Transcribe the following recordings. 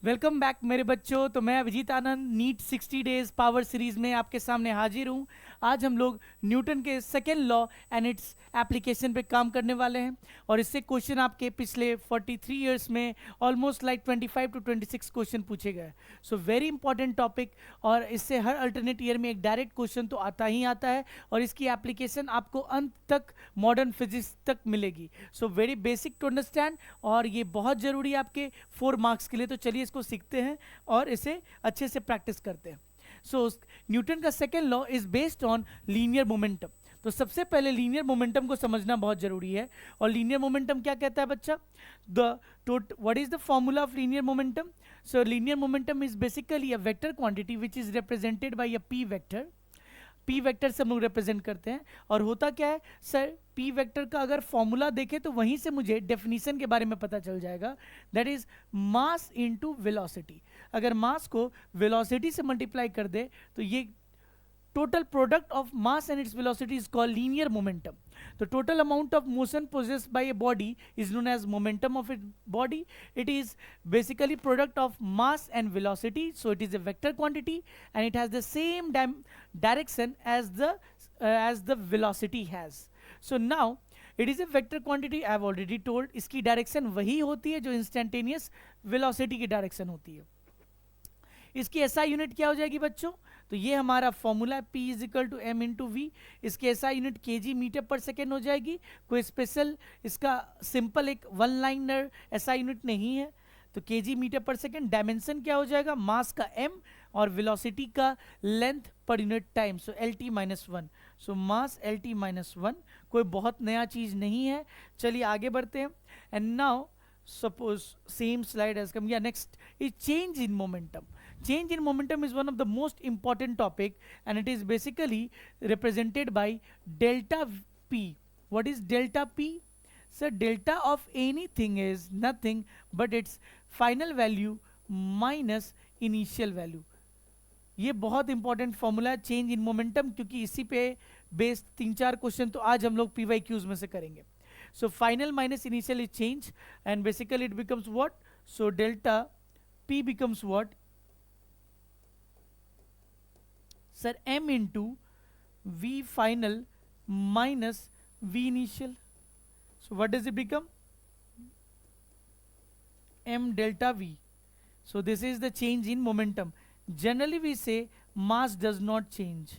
Welcome back मेरे बच्चों। तो मैं अभिजीत आनंद नीट 60 डेज पावर सीरीज में आपके सामने हाजिर हूँ। आज हम लोग न्यूटन के second law and its application पे काम करने वाले हैं और इससे क्वेश्चन आपके पिछले 43 इयर्स में ऑलमोस्ट लाइक 25 to 26 क्वेश्चन पूछे गए। सो वेरी इंपॉर्टेंट टॉपिक और इससे हर अल्टरनेट ईयर में एक डायरेक्ट क्वेश्चन तो आता ही आता है और इसकी एप्लीकेशन आपको अंत तक मॉडर्न फिजिक्स तक मिलेगी। So very basic to understand और ये बहुत ज़रूरी है आपके 4 मार्क्स के लिए। तो चलिए इसको सीखते हैं और इसे अच्छे से प्रैक्टिस करते हैं। सो न्यूटन का second law is based on linear momentum. तो सबसे पहले लीनियर मोमेंटम को समझना बहुत जरूरी है। और लीनियर मोमेंटम क्या कहता है बच्चा? The what is the formula of linear momentum? So linear momentum is basically a vector quantity which is represented by a P vector. P vector से हम लोग रिप्रेजेंट करते हैं। और होता क्या है सर, पी वेक्टर का अगर फॉर्मूला देखें तो वहीं से मुझे डेफिनेशन के बारे में पता चल जाएगा। That is mass into velocity. अगर मास को वेलोसिटी से मल्टीप्लाई कर दे तो ये total product of mass and its velocity is called linear momentum. The total amount of motion possessed by a body is known as momentum of its body. It is basically product of mass and velocity, so it is a vector quantity and it has the same direction as the velocity has. So now it is a vector quantity. I have already told इसकी direction वही होती है जो instantaneous velocity की direction होती है। इसकी SI unit क्या हो जाएगी बच्चों? तो ये हमारा फॉर्मूला है, P is equal to M into V. इसकी SI unit KG metre per second हो जाएगी। कोई स्पेशल इसका सिंपल एक वन लाइनर एसआई यूनिट नहीं है। तो KG metre per second. Dimension क्या हो जाएगा? मास का m और वेलोसिटी का length per unit time, so L T minus one. सो मास एल टी माइनस वन, कोई बहुत नया चीज़ नहीं है। चलिए आगे बढ़ते हैं। And now suppose same slide has come. Yeah, next is change in momentum. Change in momentum is one of the most important topic and it is basically represented by delta p. What is delta p? So delta of anything is nothing but its final value minus initial value. ये बहुत important formula है change in momentum, क्योंकि इसी पे based 3-4 question तो आज हम लोग PYQs में से करेंगे। So final minus initial is change and basically it becomes what? So delta P becomes what? Sir, M into V final minus V initial. So what does it become? M delta V. So this is the change in momentum. Generally we say mass does not change.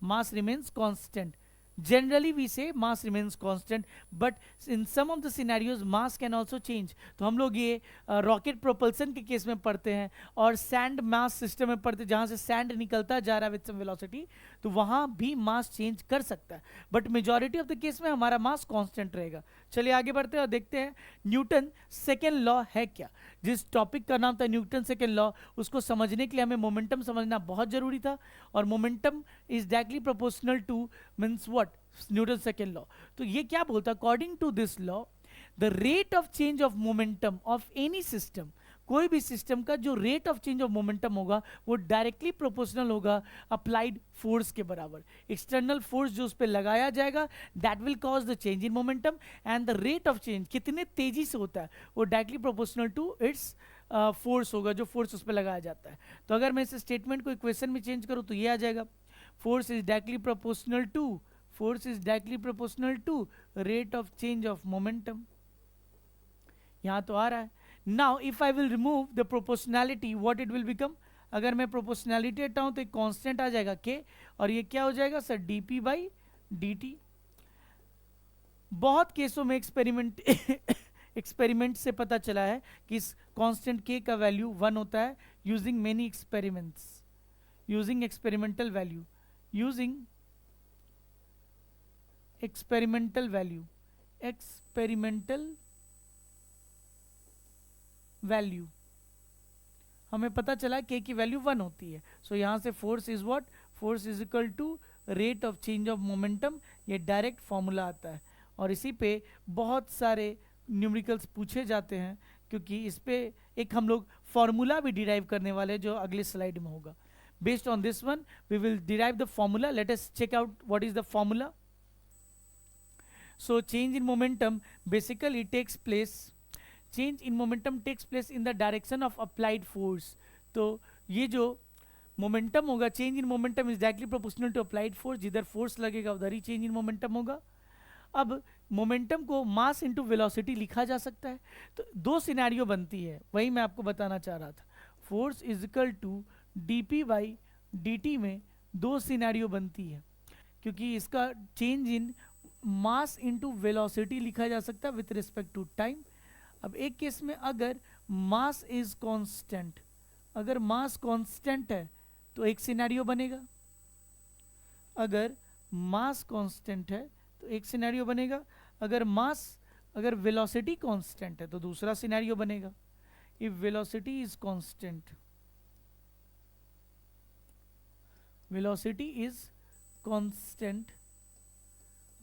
Mass remains constant. Generally we say mass remains constant, but in some of the scenarios mass can also change. तो हम लोग ये rocket propulsion के case में पढ़ते हैं और sand mass system में पढ़ते हैं, जहाँ से सैंड निकलता जा रहा है विद सम वेलोसिटी, तो वहाँ भी मास चेंज कर सकता है, but majority of the case में हमारा मास कांस्टेंट रहेगा। चलिए आगे बढ़ते हैं और देखते हैं न्यूटन सेकेंड लॉ है क्या। जिस टॉपिक का नाम था न्यूटन सेकेंड लॉ, उसको समझने के लिए हमें मोमेंटम समझना बहुत जरूरी था। और momentum is directly proportional to means what? Newton second law. तो ये क्या बोलता? According to this law the rate of change of momentum of any system, कोई भी सिस्टम का जो rate of change of momentum होगा वो डायरेक्टली प्रोपोर्शनल होगा अप्लाइड फोर्स के बराबर। एक्सटर्नल फोर्स जो उस पर लगाया जाएगा that will cause the change in momentum and the rate of change कितने तेजी से होता है वो directly proportional to its force होगा, जो फोर्स उस पर लगाया जाता है। तो अगर मैं इस स्टेटमेंट को इक्वेशन में चेंज करूँ तो ये आ जाएगा, force is directly proportional to rate of change of momentum. यहां तो आ रहा है। Now if I will remove the proportionality, what it will become? अगर मैं प्रोपोर्शनैलिटी हटाऊं तो एक कांस्टेंट आ जाएगा के, और ये क्या हो जाएगा सर? dp by dt। बहुत केसों में एक्सपेरिमेंट से पता चला है कि इस कांस्टेंट k का वैल्यू 1 होता है using many experiments, using experimental value, using experimental value हमें पता चला k की वैल्यू 1 होती है। सो यहाँ से force is what? Force is equal to rate of change of momentum. ये डायरेक्ट फॉर्मूला आता है और इसी पे बहुत सारे न्यूमेरिकल्स पूछे जाते हैं, क्योंकि इस पे एक हम लोग फॉर्मूला भी डिराइव करने वाले हैं जो अगले स्लाइड में होगा। Based on this one we will derive the formula. Let us check out what is the formula. So change in momentum basically takes place change in momentum takes place in the direction of applied force. तो ये जो momentum होगा, change in momentum is directly proportional to applied force, जिधर force लगेगा उधर ही change in momentum होगा। अब momentum को मास इनटू वेलोसिटी लिखा जा सकता है। तो दो सिनेरियो बनती है, वही मैं आपको बताना चाह रहा था। Force is equal to dp by dt में दो सिनेरियो बनती है, क्योंकि इसका change in mass into velocity लिखा जा सकता है विथ रिस्पेक्ट टू टाइम। अब एक केस में अगर मास इज कांस्टेंट, अगर मास कांस्टेंट है तो एक सिनेरियो बनेगा, अगर मास कांस्टेंट है तो एक सिनेरियो बनेगा, अगर वेलोसिटी कांस्टेंट है तो दूसरा सिनेरियो बनेगा। If velocity is constant, velocity is constant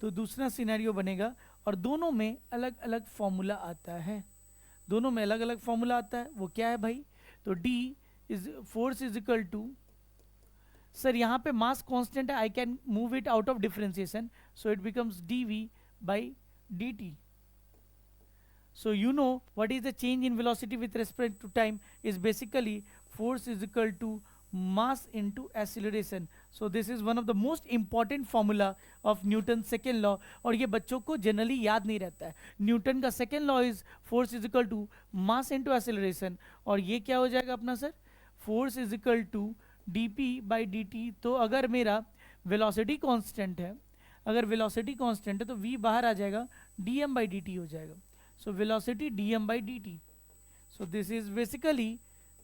तो दूसरा सिनेरियो बनेगा, और दोनों में अलग अलग फॉर्मूला आता है, दोनों में अलग अलग फॉर्मूला आता है। वो क्या है भाई? तो D is force is equal to, sir यहाँ पे मास कांस्टेंट है, I can move it out of differentiation, so it becomes dv by dt। So you know what is the change in velocity with respect to time is basically force is equal to mass into acceleration. So this is one of the most important formula of Newton's second law, और ये बच्चों को generally याद नहीं रहता है। Newton का second law is force is equal to mass into acceleration, और ये क्या हो जाएगा अपना sir? Force is equal to dp by dt। तो अगर मेरा वेलोसिटी कांस्टेंट है, अगर वेलोसिटी कांस्टेंट है तो v बाहर आ जाएगा, dm बाई dt हो जाएगा। So velocity dm by dt. So this is basically,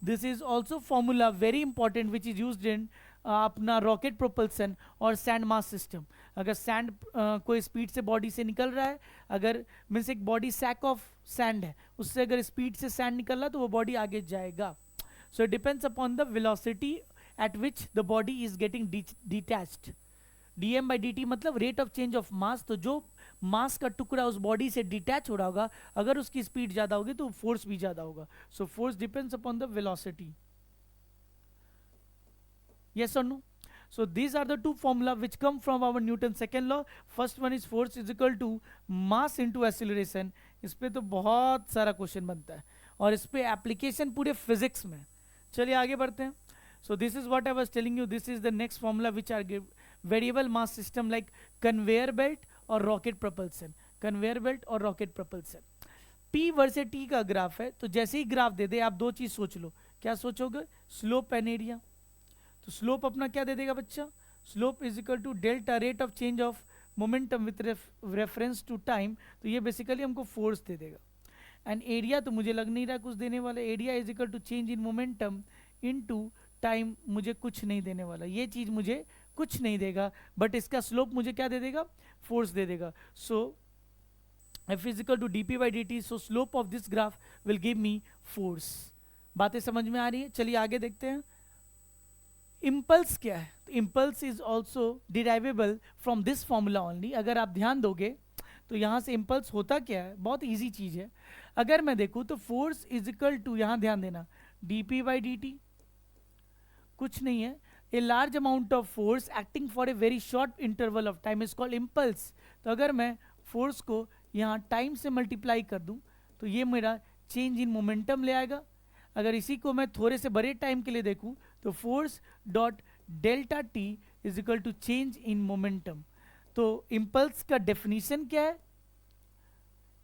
this is also formula very important which is used in अपना रॉकेट प्रोपल्सन और सैंड मास सिस्टम। अगर सैंड कोई स्पीड से बॉडी से निकल रहा है, अगर मीन्स एक बॉडी सैक ऑफ सैंड है, उससे अगर स्पीड से सैंड निकल रहा है तो वो बॉडी आगे जाएगा। So it depends upon the velocity at which the body is getting detached. dm by dt मतलब रेट ऑफ चेंज ऑफ मास। तो जो मास का टुकड़ा उस बॉडी से डिटैच हो रहा होगा, अगर उसकी स्पीड ज्यादा होगी तो फोर्स भी ज्यादा होगा। So force depends upon the velocity. yes or no? So these are the two formula which come from our Newton's second law. First one is force is equal to mass into acceleration। इस पे तो बहुत सारा question बनता है और इस पे एप्लीकेशन पूरे फिजिक्स में। चलिए आगे बढ़ते हैं। So this is what I was telling you, this is the next formula which are give variable mass system like conveyor belt और रॉकेट propulsion, conveyor belt और rocket propulsion। P versus T का graph है, तो जैसे ही graph दे दे आप दो चीज सोच लो। क्या सोचोगे? Slope and area. तो स्लोप अपना क्या दे देगा बच्चा? Slope is equal to delta rate of change of momentum with reference to time. तो ये बेसिकली हमको फोर्स दे देगा। एंड एरिया तो मुझे लग नहीं रहा कुछ देने वाला। Area is equal to change in momentum into time, मुझे कुछ नहीं देने वाला, ये चीज मुझे कुछ नहीं देगा, बट इसका स्लोप मुझे क्या दे देगा? फोर्स दे देगा। So F is equal to dp by dt, so slope of this graph will give me force. बातें समझ में आ रही है? चलिए आगे देखते हैं। इम्पल्स क्या है? Impulse is also derivable from this formula only. अगर आप ध्यान दोगे तो यहाँ से इम्पल्स होता क्या है, बहुत ईजी चीज है। अगर मैं देखूँ तो फोर्स इज इक्वल टू, यहाँ ध्यान देना, dp बाई dt कुछ नहीं है, a large amount of force acting for a very short interval of time is called impulse. तो अगर मैं फोर्स को यहाँ टाइम से मल्टीप्लाई कर दूं तो ये मेरा चेंज इन मोमेंटम ले आएगा। अगर इसी को मैं थोड़े से बड़े टाइम के लिए देखूं तो force dot delta T is equal to change in momentum. तो इम्पल्स का डेफिनेशन क्या है?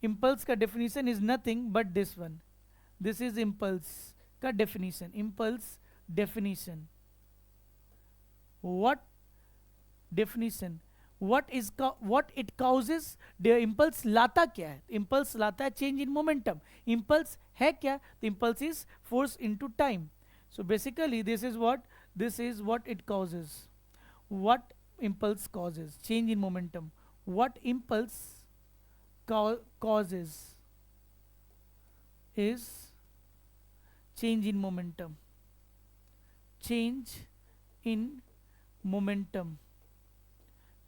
इम्पल्स का definition is nothing but this one, this is impulse का definition. Impulse definition, what definition, what it causes, the impulse लाता क्या है? impulse लाता है change in momentum। impulse है क्या? the impulse is force into time। so basically this is what it causes, what impulse causes change in momentum, what impulse causes is change in momentum, change in momentum,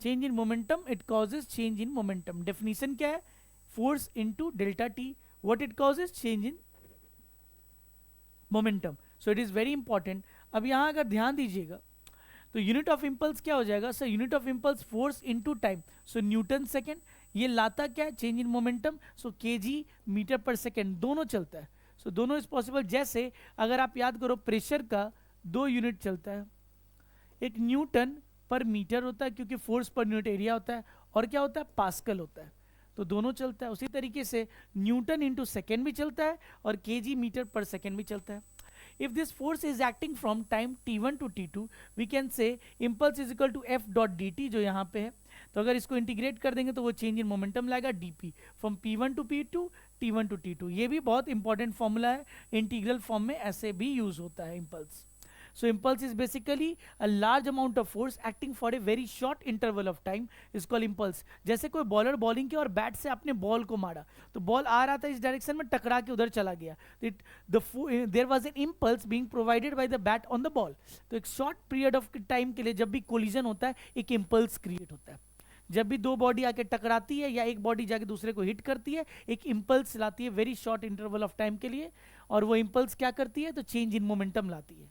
change in momentum, it causes change in momentum। definition क्या है? force into delta t, what it causes? change in momentum। so it is very important। अब यहाँ अगर ध्यान दीजिएगा तो unit of impulse क्या हो जाएगा? Sir unit of impulse force into time. So newton second, ये लाता क्या है, change in momentum, so KG metre per second दोनों चलता है। सो दोनों इज पॉसिबल। जैसे अगर आप याद करो प्रेशर का 2 यूनिट चलता है, एक न्यूटन पर मीटर होता है क्योंकि फोर्स पर यूनिट एरिया होता है, और क्या होता है, पास्कल होता है, तो दोनों चलता है। उसी तरीके से न्यूटन इंटू सेकेंड भी चलता है और केजी मीटर पर सेकेंड भी चलता है। If this force is acting from time t1 to t2, we can say impulse is equal to f dot dt जो यहाँ पे है। तो अगर इसको इंटीग्रेट कर देंगे तो वो चेंज इन मोमेंटम लाएगा dp from p1 to p2, t1 to t2। ये भी बहुत इंपॉर्टेंट फॉर्मूला है, इंटीग्रल फॉर्म में ऐसे भी यूज होता है impulse. So impulse is basically a large amount of force acting for a very short interval of time is called impulse। जैसे कोई बॉलर बॉलिंग किया और बैट से आपने बॉल को मारा, तो बॉल आ रहा था इस डायरेक्शन में, टकरा के उधर चला गया, there was an impulse being provided by the bat on the ball. तो एक शॉर्ट पीरियड ऑफ टाइम के लिए जब भी कोलिजन होता है एक इम्पल्स क्रिएट होता है। जब भी दो बॉडी आके टकराती है या एक बॉडी जाके दूसरे को हिट करती है, एक इम्पल्स लाती है very short interval of time के लिए, और वो इम्पल्स क्या करती है, तो चेंज इन मोमेंटम लाती है।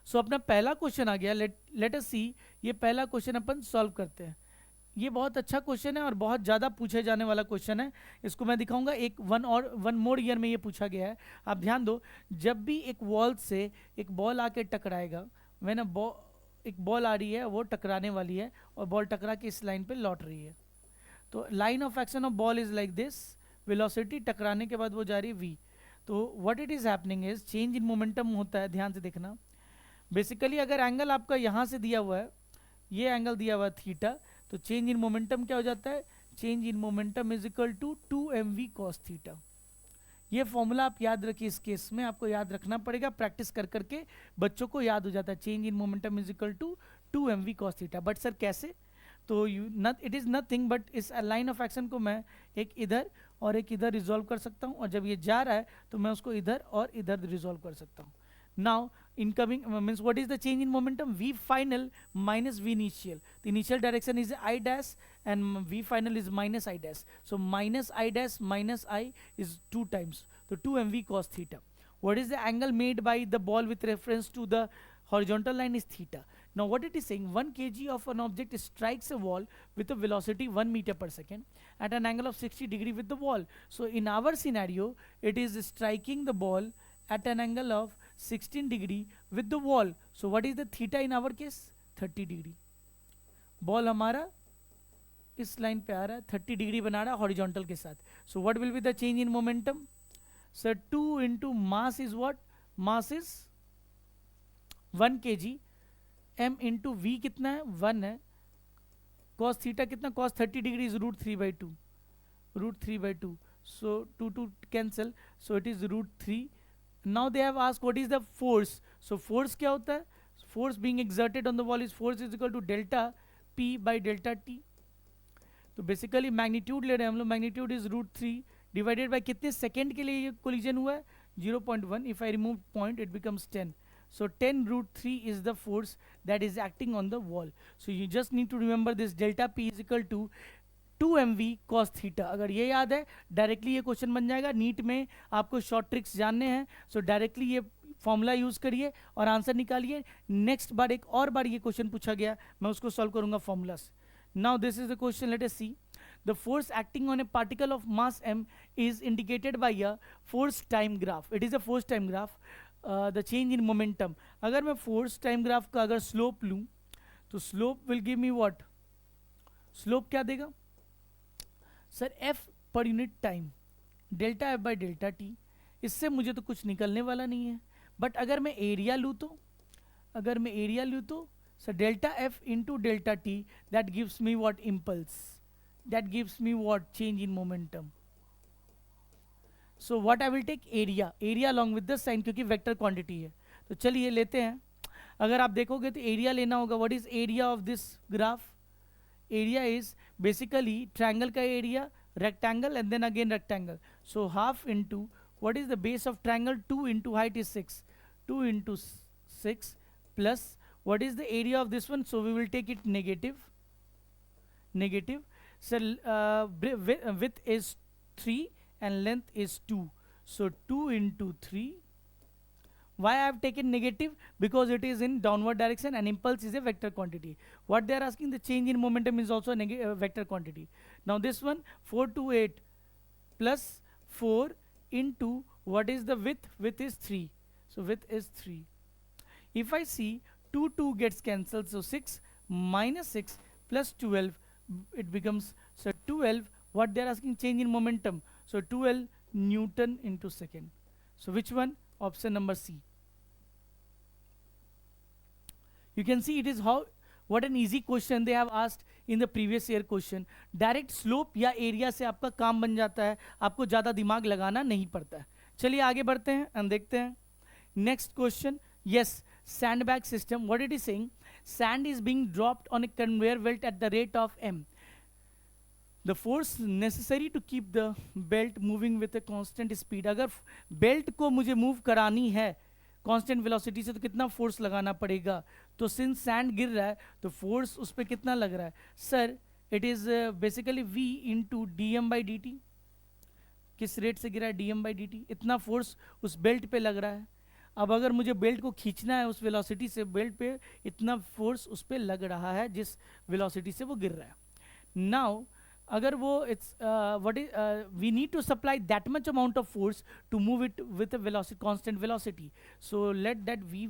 सो अपना पहला क्वेश्चन आ गया, लेट अस सी। ये पहला क्वेश्चन अपन सॉल्व करते हैं। ये बहुत अच्छा क्वेश्चन है और बहुत ज़्यादा पूछे जाने वाला क्वेश्चन है। इसको मैं दिखाऊंगा, एक वन मोर ईयर में ये पूछा गया है। आप ध्यान दो, जब भी एक वॉल से एक बॉल आके टकराएगा, मैंने एक बॉल आ रही है, वो टकराने वाली है और बॉल टकरा के इस लाइन पे लौट रही है, तो line of action of ball is like this, velocity टकराने के बाद वो जा रही है v। तो what it is happening is change in momentum होता है, ध्यान से देखना। बेसिकली अगर एंगल आपका यहाँ से दिया हुआ है, ये एंगल दिया हुआ है थीटा, तो चेंज इन मोमेंटम क्या हो जाता है, change in momentum is equal to 2mv cos theta. ये फॉर्मूला आप याद रखिए, इस केस में आपको याद रखना पड़ेगा, प्रैक्टिस कर करके बच्चों को याद हो जाता है, change in momentum is equal to 2mv cos theta. But sir कैसे, तो इट इज़ नथिंग बट इस लाइन ऑफ एक्शन को मैं एक इधर और एक इधर रिजॉल्व कर सकता हूँ, और जब ये जा रहा है तो मैं उसको इधर और इधर रिजॉल्व कर सकता हूँ। Now incoming means what is the change in momentum, v final minus v initial. The initial direction is I dash and v final is minus I dash, so minus I dash minus I is 2 times, so 2mv cos theta. What is the angle made by the ball with reference to the horizontal line is theta. Now what it is saying, 1 kg of an object strikes a wall with a velocity 1 meter per second at an angle of 60 degree with the wall. So in our scenario it is striking the ball at an angle of 16 degree with the wall. So what is the theta in our case, 30 degree. Ball हमारा इस line पे आ रहा है, 30 degree बना रहा है horizontal के साथ। So what will be the change in momentum, sir 2 into mass is what, mass is 1 kg, m into V कितना है 1 है, cos थीटा कितना, cos 30 डिग्री इज √3/2, √3/2, so 2 cancel, so it is √3। Now they have asked what is the force, so force क्या होता है, force being exerted on the wall is force is equal to delta p by delta t। तो basically magnitude ले रहे हैं हम लोग, magnitude is √3 divided by कितने सेकेंड के लिए ये कोलिजन हुआ है, 0.1। If I remove point it becomes 10, so 10√3 is the force that is acting on the wall। so you just need to remember this delta p is equal to 2mv cos theta. अगर ये याद है directly ये question बन जाएगा। NEET में आपको short tricks जानने हैं, सो डायरेक्टली ये फॉर्मूला यूज करिए और आंसर निकालिए। नेक्स्ट बार एक और बार ये क्वेश्चन पूछा गया, मैं उसको सॉल्व करूंगा फॉर्मूला से। Now this is the question, let us see. The force acting on a particle of mass m is indicated by a force time graph, it is a force time graph. The change in momentum, अगर मैं force time graph का अगर slope लूँ तो slope will give me what, slope क्या देगा sir, f per unit time delta f by delta T. इससे मुझे तो कुछ निकलने वाला नहीं है, बट अगर मैं एरिया लूँ तो, अगर मैं एरिया लूँ तो sir delta f into delta T, that gives me what, impulse, that gives me what, change in momentum. So what I will take, area, area along with the sign, क्योंकि vector quantity है। तो चलिए लेते हैं, अगर आप देखोगे तो एरिया लेना होगा। What is area of this graph, area is basically triangle का area, rectangle and then again rectangle, so half into what is the base of triangle, 2 into height is 6, 2 into 6 plus what is the area of this one, so we will take it negative, negative, so width is 3 and length is 2, so 2 into 3, Why I have taken negative? Because it is in downward direction and impulse is a vector quantity. What they are asking, the change in momentum is also a vector quantity. Now this one, 428 plus 4 into what is the width? Width is 3. So width is 3. If I see 2 gets cancelled, so 6 minus 6 plus 12, it becomes, so 12, what they are asking, change in momentum. So 12 Newton into second. So which one? Option number C. You can see it is how, what an easy question they have asked in the previous year question. Direct slope या area से आपका काम बन जाता है, आपको ज़्यादा दिमाग लगाना नहीं पड़ता है. चलिए आगे बढ़ते हैं और देखते हैं next question. Yes, sandbag system. What it is saying, sand is being dropped on a conveyor belt at the rate of m. The force necessary to keep the belt moving with a constant speed. अगर belt को मुझे move करानी है constant velocity से तो कितना force लगाना पड़ेगा. तो सिंस सैंड गिर रहा है तो फोर्स उस पर कितना लग रहा है sir? It is basically v into D M by D T. किस रेट से गिरा है? D M by D T. इतना फोर्स उस बेल्ट पे लग रहा है. अब अगर मुझे बेल्ट को खींचना है उस वेलोसिटी से, बेल्ट पे इतना फोर्स उस पर लग रहा है जिस वेलोसिटी से वो गिर रहा है. नाउ अगर वो its what is we need to supply that much amount of force to move it with a velocity, constant velocity. So let that v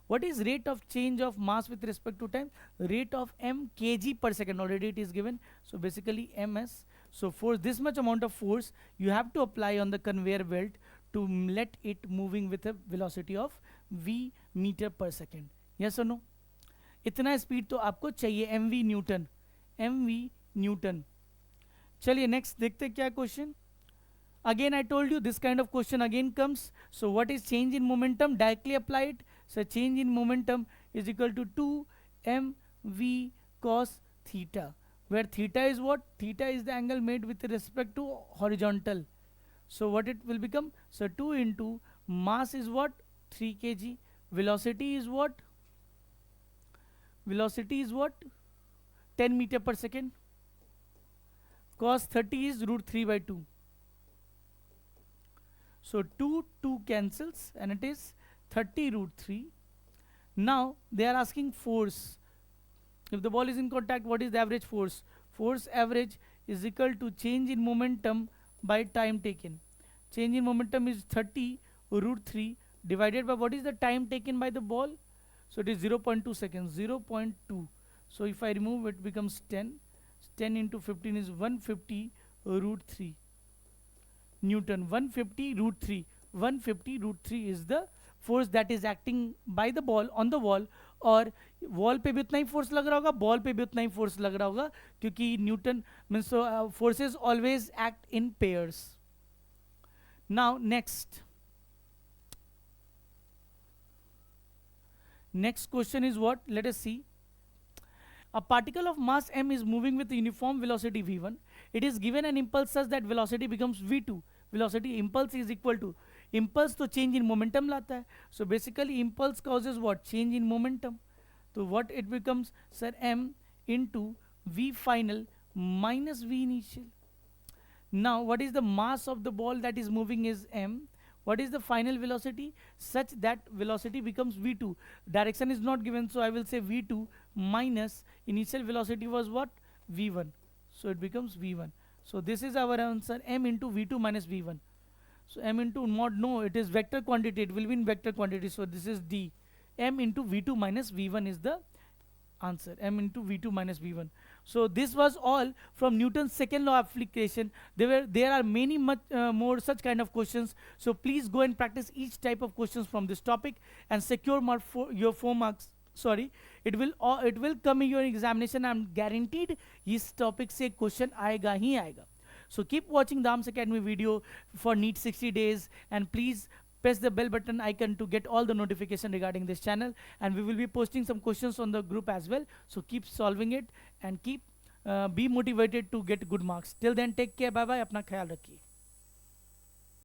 what is rate of change of mass with respect to time? Rate of m kg per second. Already it is given. So basically ms. So for this much amount of force you have to apply on the conveyor belt to let it moving with a velocity of v meter per second. Yes or no? इतना speed तो आपको चाहिए. mv newton, mv newton. चलिए next देखते हैं क्या question. Again I told you this kind of question again comes. So what is change in momentum? Directly applied. So change in momentum is equal to 2 mv cos theta, where theta is what? Theta is the angle made with respect to horizontal. So what it will become? So 2 into mass is what? 3 kg. Velocity is what? Velocity is what? 10 meter per second. Cos 30 is root 3 by 2. So 2 cancels and it is 30 root 3. Now they are asking force. If the ball is in contact, what is the average force? Force average is equal to change in momentum by time taken. Change in momentum is 30 root 3 divided by what is the time taken by the ball? So it is 0.2 seconds. 0.2. So if I remove it becomes 10. 10 into 15 is 150 root 3 Newton. 150 root 3. 150 root 3 is the force that is acting by the ball on the wall. और wall पे भी उतना ही force लग रहा होगा, ball पे भी उतना ही फोर्स लग रहा होगा, क्योंकि Newton means forces always act in pairs. Now next question is what? Let us see. A particle of mass m is moving with uniform velocity v1. It is given an impulse such that velocity becomes v2. Velocity impulse is equal to, impulse तो change in momentum लाता है. So basically impulse causes what? Change in momentum. So what it becomes? Sir, m into v final minus v initial. Now what is the mass of the ball that is moving is m. What is the final velocity? Such that velocity becomes v2. Direction is not given, so I will say v2 minus initial velocity was what? v1. So it becomes v1. So this is our answer, m into v2 minus v1. So m into mod, no, it is vector quantity, it will be in vector quantity, so this is d. M into v2 minus v1 is the answer. M into v2 minus v1. So this was all from Newton's second law application. There are many much more such kind of questions. So please go and practice each type of questions from this topic and secure your 4 marks. Sorry, it will come in your examination. I'm guaranteed इस topic से question आएगा ही आएगा. So keep watching Dams Academy video for NEET 60 days, and please press the bell button icon to get all the notification regarding this channel, and we will be posting some questions on the group as well. So keep solving it and keep be motivated to get good marks. Till then, take care. Bye bye. अपना ख्याल रखिए.